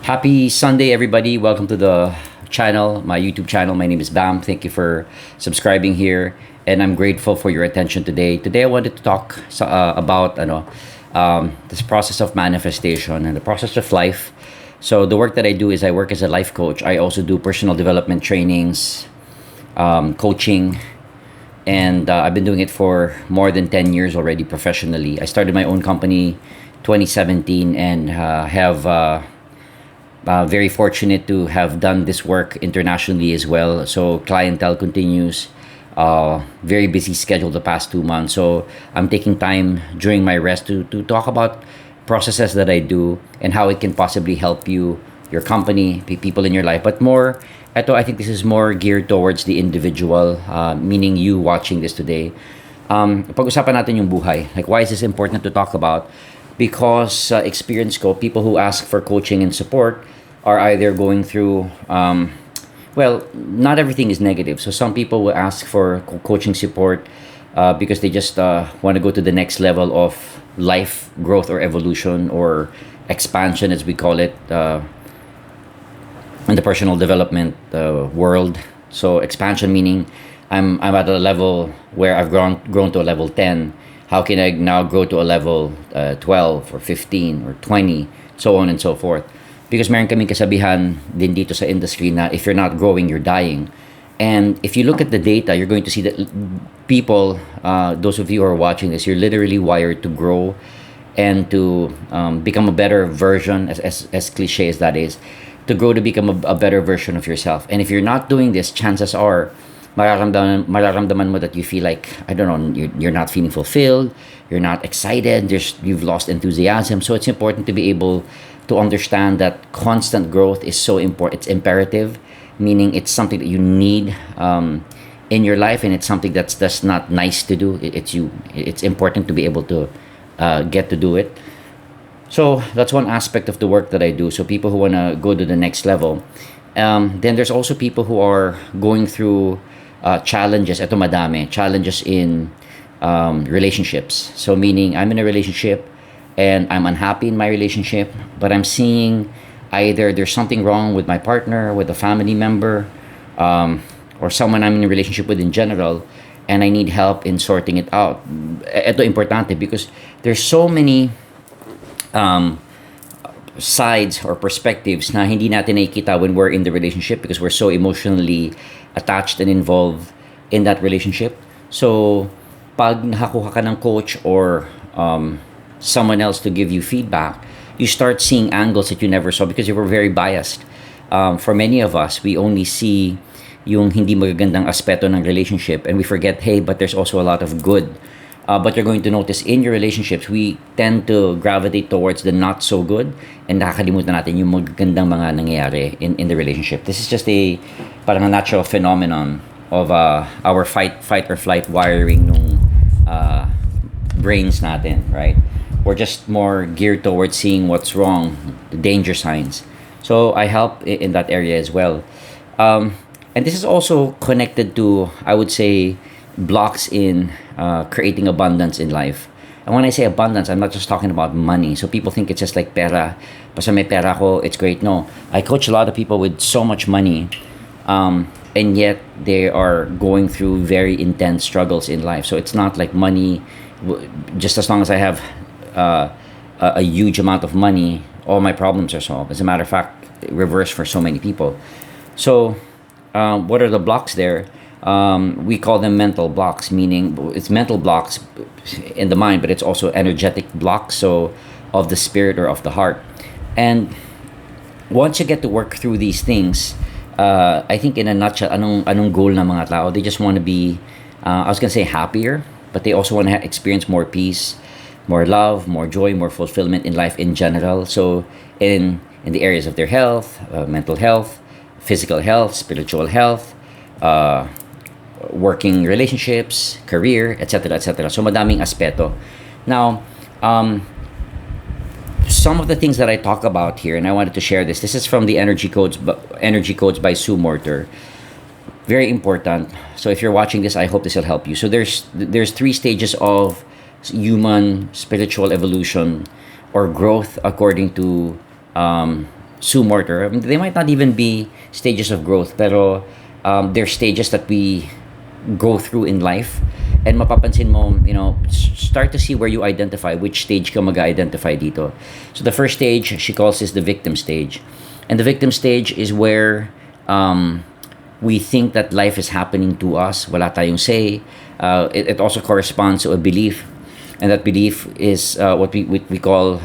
Happy Sunday, everybody. Welcome to the channel, my YouTube channel. My name is Bam. Thank you for subscribing here. And I'm grateful for your attention today. Today, I wanted to talk about this process of manifestation and the process of life. So, the work that I do is I work as a life coach. I also do personal development trainings, coaching, and I've been doing it for more than 10 years already professionally. I started my own company 2017 and have very fortunate to have done this work internationally as well. So clientele continues. Very busy schedule the past 2 months. So I'm taking time during my rest to talk about processes that I do and how it can possibly help you, your company, people in your life. But more, I think this is more geared towards the individual, meaning you watching this today. Pag-usapan natin yung buhay. Like, why is this important to talk about? Because experience ko, people who ask for coaching and support are either going through, well, not everything is negative. So some people will ask for coaching support because they just want to go to the next level of life growth or evolution or expansion, as we call it, in the personal development world. So expansion meaning I'm at a level where I've grown to a level 10. How can I now grow to a level 12 or 15 or 20, so on and so forth? Because meron kaming kasabihan din dito sa industry na if you're not growing, you're dying. And if you look at the data, you're going to see that people, those of you who are watching this, you're literally wired to grow and to become a better version, as cliche as that is, to grow to become a better version of yourself. And if you're not doing this, chances are mararamdaman mo that you feel like, I don't know, you're not feeling fulfilled, you're not excited, you've lost enthusiasm. So it's important to be able to understand that constant growth is so important. It's imperative, meaning it's something that you need in your life, and it's something that's not nice to do. It's important to be able to get to do it. So that's one aspect of the work that I do. So people who want to go to the next level. Then there's also people who are going through challenges. Ito madami. Challenges in relationships. So meaning I'm in a relationship and I'm unhappy in my relationship, but I'm seeing either there's something wrong with my partner, with a family member, or someone I'm in a relationship with in general, and I need help in sorting it out. Ito importante because there's so many sides or perspectives na hindi natin nakikita when we're in the relationship because we're so emotionally attached and involved in that relationship. So, pag nakakuha ka ng coach or someone else to give you feedback, you start seeing angles that you never saw because you were very biased. For many of us, we only see yung hindi magagandang aspeto ng relationship and we forget, hey, but there's also a lot of good. But you're going to notice in your relationships, we tend to gravitate towards the not so good and nakakalimutan natin yung magagandang mga nangyayari in the relationship. This is just parang a natural phenomenon of our fight or flight wiring nung brains natin, right? We're just more geared towards seeing what's wrong, the danger signs. So I help in that area as well. And this is also connected to, I would say, blocks in creating abundance in life. And when I say abundance, I'm not just talking about money. So people think it's just like pera. Basta may pera ko, it's great. No, I coach a lot of people with so much money, and yet they are going through very intense struggles in life. So it's not like money, just as long as I have a huge amount of money, all my problems are solved. As a matter of fact, reverse for so many people. So what are the blocks there? We call them mental blocks, meaning it's mental blocks in the mind, but it's also energetic blocks, so of the spirit or of the heart. And once you get to work through these things, I think in a nutshell, anong goal ng mga tao? They just want to be, I was gonna say happier, but they also want to experience more peace, more love, more joy, more fulfillment in life in general. So in the areas of their health, mental health, physical health, spiritual health, working relationships, career, etc., etc. So madaming aspeto. Now, some of the things that I talk about here, and I wanted to share this. This is from the Energy Codes by Sue Morter. Very important. So if you're watching this, I hope this will help you. So there's 3 stages of human spiritual evolution or growth according to Sue Morter. I mean, they might not even be stages of growth, pero they're stages that we go through in life. And mapapansin mo, start to see where you identify, which stage ka mag-identify dito. So the first stage, she calls this the victim stage. And the victim stage is where we think that life is happening to us. Wala tayong say. It also corresponds to a belief. And that belief is what we call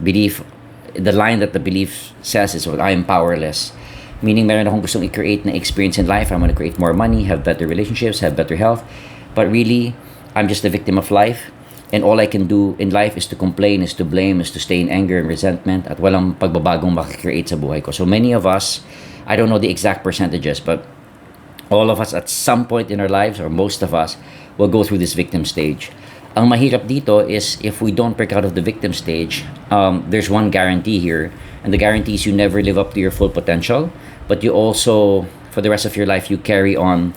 belief. The line that the belief says is, well, I am powerless. Meaning, meron akong gustong i-create na experience in life. I want to create more money, have better relationships, have better health. But really, I'm just a victim of life. And all I can do in life is to complain, is to blame, is to stay in anger and resentment. At walang pagbabagong makikreate sa buhay ko. So many of us, I don't know the exact percentages, but all of us at some point in our lives, or most of us, will go through this victim stage. Ang mahirap dito is if we don't break out of the victim stage, there's one guarantee here. And the guarantee is you never live up to your full potential. But you also, for the rest of your life, you carry on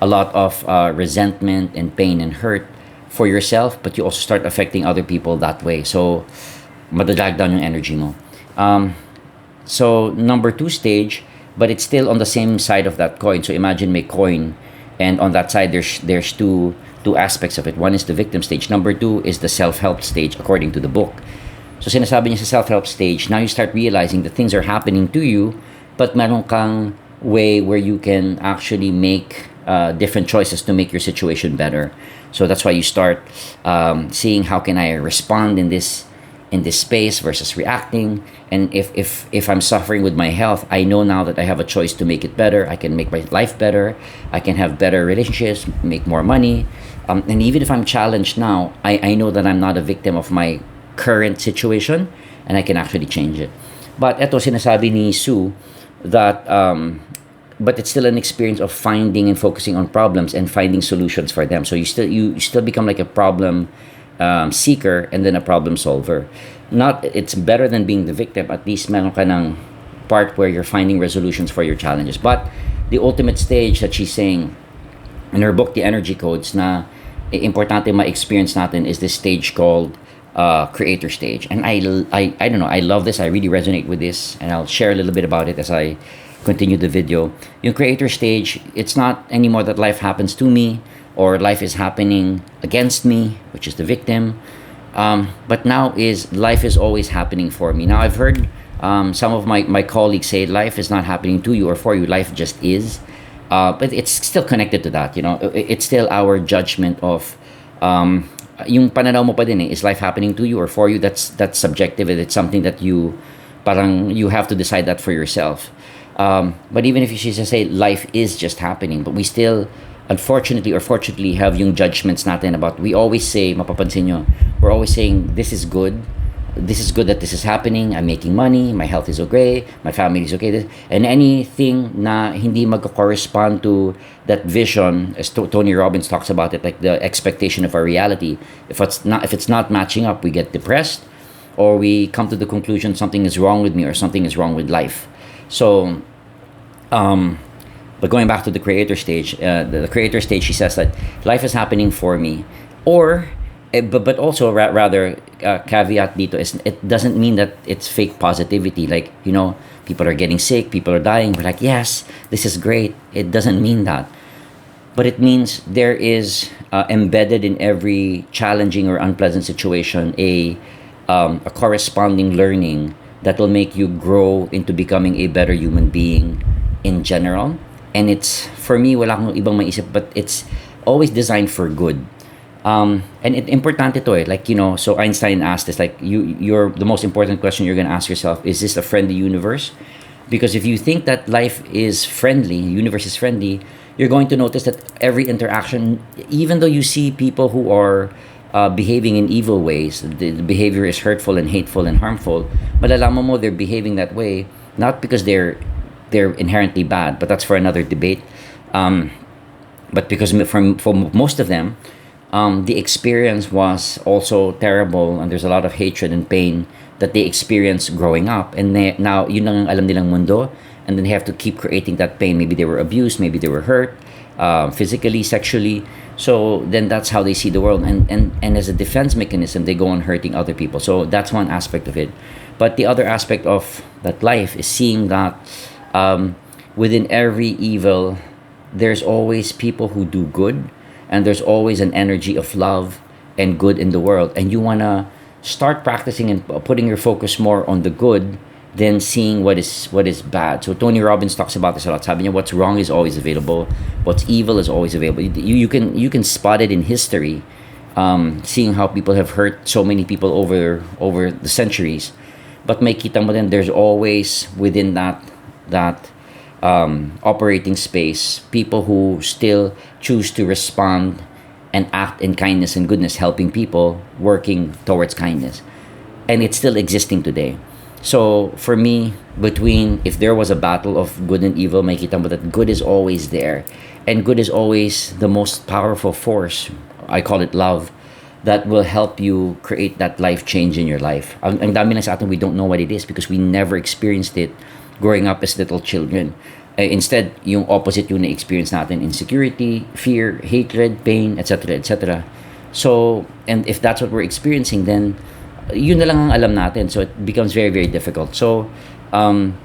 a lot of resentment and pain and hurt for yourself, but you also start affecting other people that way. So, madadag down yung energy mo. So, number 2 stage, but it's still on the same side of that coin. So, imagine may coin, and on that side, there's two aspects of it. One is the victim stage. Number 2 is the self-help stage, according to the book. So, sinasabi niya sa self-help stage, now you start realizing that things are happening to you, but meron kang way where you can actually make different choices to make your situation better. So that's why you start seeing how can I respond in this space versus reacting. And if I'm suffering with my health, I know now that I have a choice to make it better. I can make my life better. I can have better relationships, make more money. And even if I'm challenged now, I know that I'm not a victim of my current situation, and I can actually change it. But eto sinasabi ni Sue that but it's still an experience of finding and focusing on problems and finding solutions for them. So you still become like a problem seeker and then a problem solver. Not it's better than being the victim. At least meron ka ng part where you're finding resolutions for your challenges. But the ultimate stage that she's saying in her book, The Energy Codes, na importante ma-experience natin is this stage called creator stage. And I don't know, I love this. I really resonate with this, and I'll share a little bit about it as I continue the video. Yung creator stage, it's not anymore that life happens to me or life is happening against me, which is the victim. But now is life is always happening for me. Now I've heard some of my colleagues say life is not happening to you or for you. Life just is. But it's still connected to that. It's still our judgment of yung pananaw mo pa din is life happening to you or for you. That's subjective, and it's something that you have to decide that for yourself. But even if you just say life is just happening, but we still, unfortunately or fortunately, have yung judgments natin about, we always say, mapapansin nyo, we're always saying, this is good that this is happening, I'm making money, my health is okay, my family is okay, and anything na hindi magko-correspond to that vision, as Tony Robbins talks about it, like the expectation of our reality, if it's not matching up, we get depressed, or we come to the conclusion something is wrong with me or something is wrong with life. So, but going back to the creator stage, the creator stage, she says that life is happening for me, or but also rather caveat dito is it doesn't mean that it's fake positivity. Like, people are getting sick, people are dying. We're like, yes, this is great. It doesn't mean that, but it means there is embedded in every challenging or unpleasant situation a corresponding learning that will make you grow into becoming a better human being in general. And it's, for me, wala akong ibang maisip, but it's always designed for good. And importante to like, so Einstein asked this, like, the most important question you're going to ask yourself, is this a friendly universe? Because if you think that life is friendly, universe is friendly, you're going to notice that every interaction, even though you see people who are behaving in evil ways, the behavior is hurtful and hateful and harmful, malalaman mo they're behaving that way, not because they're inherently bad, but that's for another debate. But because for most of them, the experience was also terrible, and there's a lot of hatred and pain that they experienced growing up, and now yun lang ang alam nilang mundo, and then they have to keep creating that pain. Maybe they were abused, maybe they were hurt, physically, sexually. So then that's how they see the world, and as a defense mechanism, they go on hurting other people. So that's one aspect of it. But the other aspect of that life is seeing that um, within every evil, there's always people who do good, and there's always an energy of love and good in the world. And you want to start practicing and putting your focus more on the good than seeing what is bad. So Tony Robbins talks about this a lot. Sabi niya, what's wrong is always available, what's evil is always available. You can spot it in history, seeing how people have hurt so many people over the centuries. But may kita mo din, there's always within that operating space people who still choose to respond and act in kindness and goodness, helping people, working towards kindness, and it's still existing today. So for me, between if there was a battle of good and evil, may kita mo that good is always there, and good is always the most powerful force. I call it love, that will help you create that life change in your life. Ang dami na sa atin, we don't know what it is because we never experienced it growing up as little children. Instead, yung opposite yung na-experience natin: insecurity, fear, hatred, pain, etc., etc. So, and if that's what we're experiencing, then yun na lang ang alam natin. So it becomes very, very difficult. So, um,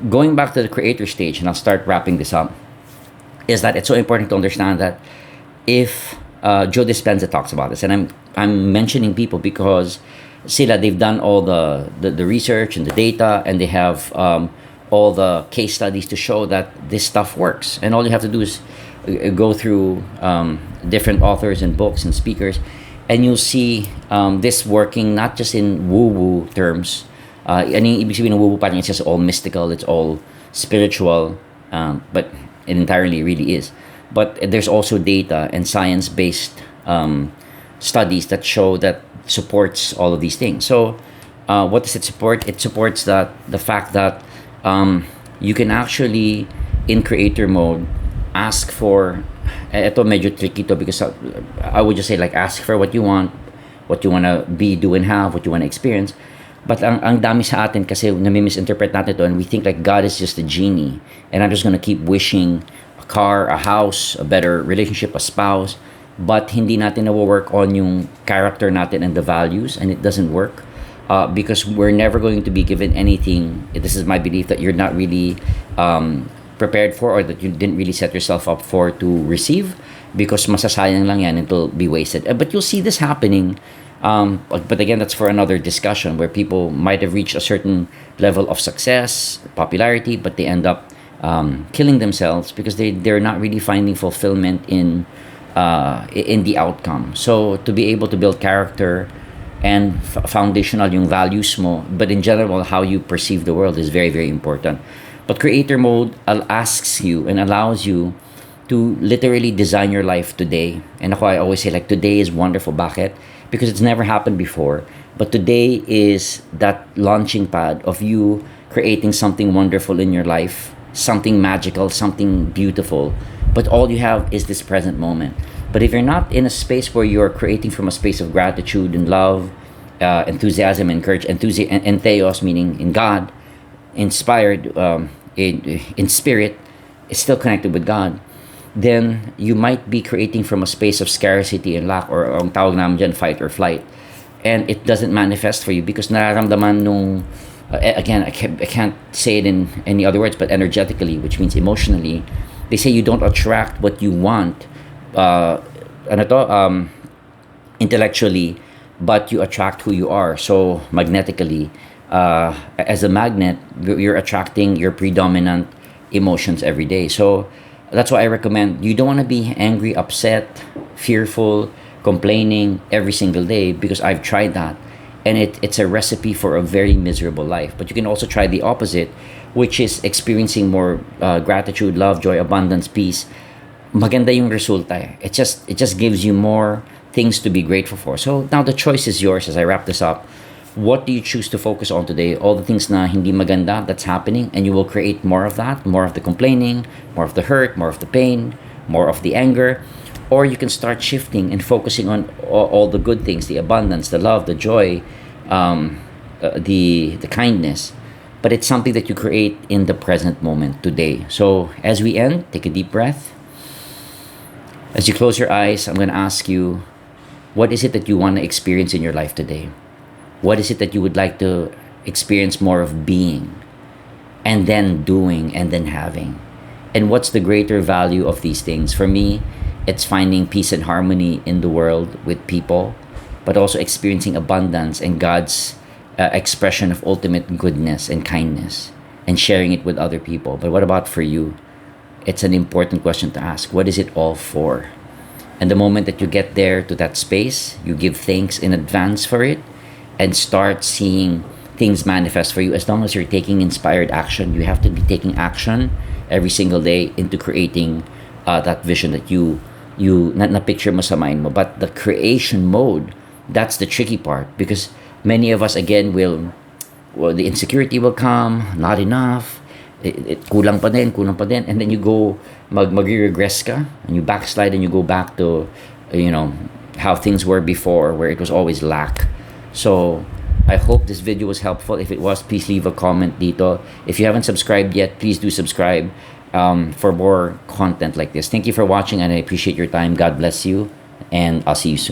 going back to the creator stage, and I'll start wrapping this up, is that it's so important to understand that if Joe Dispenza talks about this, and I'm mentioning people because sila, they've done all the research and the data, and they have all the case studies to show that this stuff works. And all you have to do is go through different authors and books and speakers, and you'll see this working not just in woo-woo terms. Ano yung ibig sabihin ng woo-woo? Parang it's just all mystical, it's all spiritual, but it entirely really is. But there's also data and science-based studies that show that supports all of these things. So, what does it support? It supports that the fact that you can actually, in creator mode, ask for. Ito medyo tricky to because I would just say, like, ask for what you want to be, do, and have, what you want to experience. But ang dami sa atin kasi nami-misinterpret natin to, and we think like God is just a genie, and I'm just gonna keep wishing a car, a house, a better relationship, a spouse, but hindi natin na-work on yung character natin and the values, and it doesn't work because we're never going to be given anything. This is my belief, that you're not really prepared for, or that you didn't really set yourself up for to receive, because masasayang lang yan, it'll be wasted. But you'll see this happening. But again, that's for another discussion, where people might have reached a certain level of success, popularity, but they end up killing themselves because they're not really finding fulfillment in the outcome. So to be able to build character and foundational yung values mo, but in general how you perceive the world, is very, very important. But creator mode asks you and allows you to literally design your life today. And ako, I always say, like, today is wonderful. Bakit? Because it's never happened before. But today is that launching pad of you creating something wonderful in your life, something magical, something beautiful. But all you have is this present moment. But if you're not in a space where you're creating from a space of gratitude and love, enthusiasm and courage, and theos, meaning in God, inspired, in spirit, is still connected with God, then you might be creating from a space of scarcity and lack, or ang tawag namin dyan, fight or flight. And it doesn't manifest for you because nararamdaman nung, again, I can't say it in any other words, but energetically, which means emotionally, they say you don't attract what you want, intellectually, but you attract who you are. So magnetically, as a magnet, you're attracting your predominant emotions every day. So that's why I recommend, you don't want to be angry, upset, fearful, complaining every single day, because I've tried that, and it's a recipe for a very miserable life. But you can also try the opposite, which is experiencing more gratitude, love, joy, abundance, peace. Maganda yung resulta eh. It just gives you more things to be grateful for. So now the choice is yours. As I wrap this up, what do you choose to focus on today? All the things na hindi maganda that's happening, and you will create more of that, more of the complaining, more of the hurt, more of the pain, more of the anger. Or you can start shifting and focusing on all the good things, the abundance, the love, the joy, the kindness. But it's something that you create in the present moment today. So as we end, take a deep breath. As you close your eyes, I'm going to ask you, what is it that you want to experience in your life today? What is it that you would like to experience more of being, and then doing, and then having. And what's the greater value of these things? For me, it's finding peace and harmony in the world with people, but also experiencing abundance and God's expression of ultimate goodness and kindness, and sharing it with other people. But what about for you? It's an important question to ask. What is it all for? And the moment that you get there to that space, you give thanks in advance for it and start seeing things manifest for you. As long as you're taking inspired action, you have to be taking action every single day into creating that vision that you na picture mo sa mind mo. But the creation mode, that's the tricky part, because many of us again will, well, the insecurity will come, not enough, kulang pa din, kulang pa din, and then you go mag-regress ka, and you backslide, and you go back to how things were before, where it was always lack. So I hope this video was helpful. If it was, please leave a comment dito. If you haven't subscribed yet, please do subscribe for more content like this. Thank you for watching, and I appreciate your time. God bless you, and I'll see you soon.